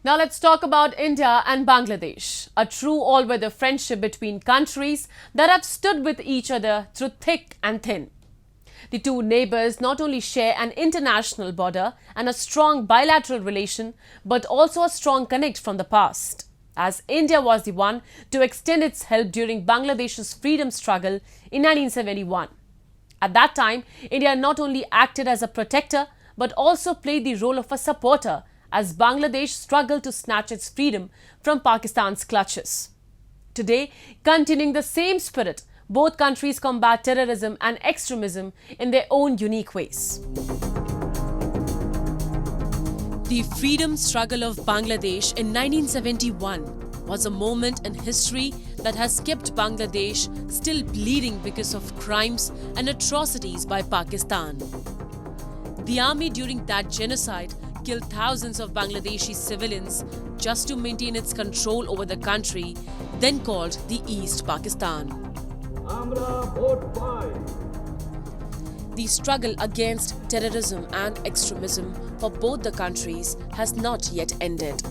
Now let's talk about India and Bangladesh, a true all-weather friendship between countries that have stood with each other through thick and thin. The two neighbours not only share an international border and a strong bilateral relation, but also a strong connect from the past, as India was the one to extend its help during Bangladesh's freedom struggle in 1971. At that time, India not only acted as a protector, but also played the role of a supporter as Bangladesh struggled to snatch its freedom from Pakistan's clutches. Today, continuing the same spirit, both countries combat terrorism and extremism in their own unique ways. The freedom struggle of Bangladesh in 1971 was a moment in history that has kept Bangladesh still bleeding because of crimes and atrocities by Pakistan. The army during that genocide killed thousands of Bangladeshi civilians just to maintain its control over the country, then called the East Pakistan. The struggle against terrorism and extremism for both the countries has not yet ended.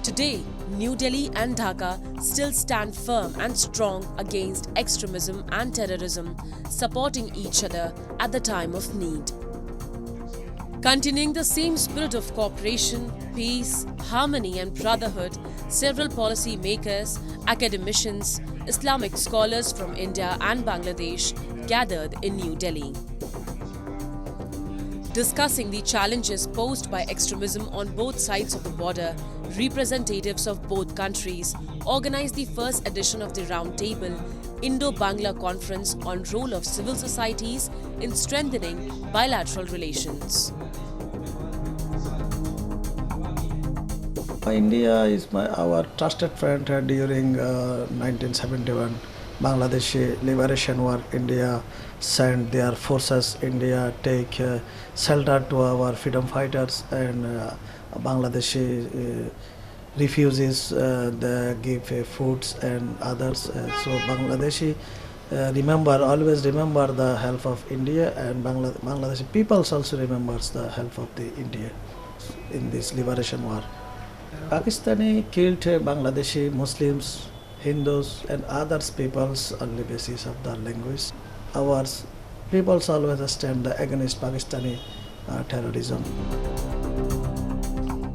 Today, New Delhi and Dhaka still stand firm and strong against extremism and terrorism, supporting each other at the time of need. Continuing the same spirit of cooperation, peace, harmony and brotherhood, several policy makers, academicians, Islamic scholars from India and Bangladesh gathered in New Delhi. Discussing the challenges posed by extremism on both sides of the border, representatives of both countries organized the first edition of the Roundtable Indo-Bangla Conference on role of civil societies in strengthening bilateral relations. India is our trusted friend during 1971 Bangladeshi liberation war. India sent their forces. India take shelter to our freedom fighters, and Bangladeshi refugees they give foods and others. So Bangladeshi always remember the help of India, and Bangladeshi peoples also remembers the help of the India in this liberation war. Pakistani killed Bangladeshi Muslims, Hindus and other peoples on the basis of their language. Our peoples always stand against Pakistani terrorism.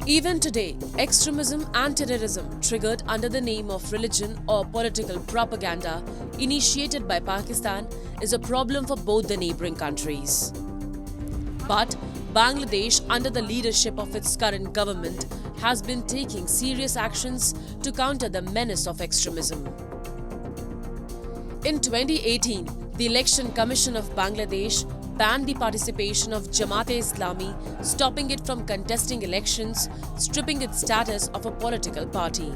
Even today, extremism and terrorism triggered under the name of religion or political propaganda initiated by Pakistan is a problem for both the neighboring countries. But Bangladesh, under the leadership of its current government, has been taking serious actions to counter the menace of extremism. In 2018, the Election Commission of Bangladesh banned the participation of Jamaat-e-Islami, stopping it from contesting elections, stripping its status of a political party.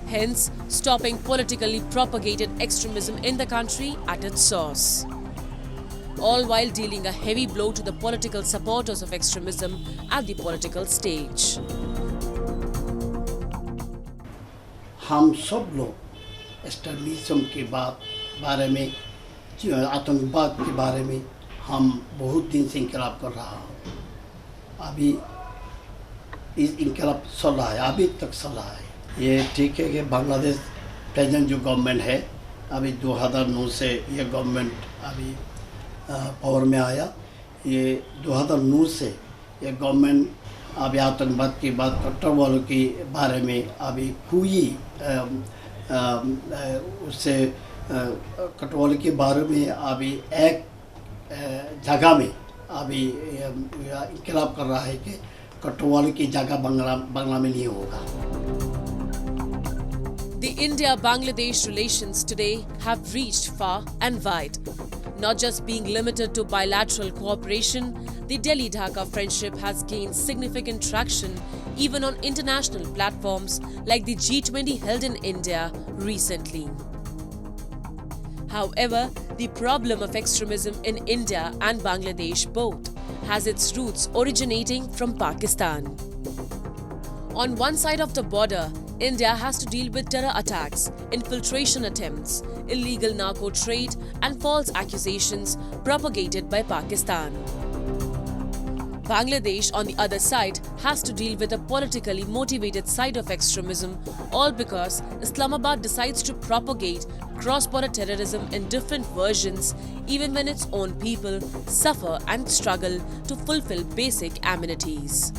Hence, stopping politically propagated extremism in the country at its source. All while dealing a heavy blow to the political supporters of extremism at the political stage. हम सब लोग extremism के बारे में, आतंकवाद के बारे में हम बहुत दिन से इंकलाब कर रहा हूँ. अभी इस इंकलाब चल रहा है, अभी तक चल रहा है. ये ठीक है कि बांग्लादेश प्रेजेंट जो गवर्नमेंट है, अभी 2009 से ये गवर्नमेंट अभी पावर में आया. ये 2009 से ये गवर्नमेंट अभी आतंकवाद की बात, कट्टरवालों के बारे में अभी कोई उससे कट्टरवालों के बारे में अभी एक जगह में अभी इंकलाब कर रहा है कि कट्टरवालों की जगह बांग्ला में नहीं होगा. The India-Bangladesh relations today have reached far and wide. Not just being limited to bilateral cooperation, the Delhi-Dhaka friendship has gained significant traction even on international platforms like the G20 held in India recently. However, the problem of extremism in India and Bangladesh both has its roots originating from Pakistan. On one side of the border, India has to deal with terror attacks, infiltration attempts, illegal narco trade and false accusations propagated by Pakistan. Bangladesh, on the other side, has to deal with a politically motivated side of extremism, all because Islamabad decides to propagate cross-border terrorism in different versions, even when its own people suffer and struggle to fulfill basic amenities.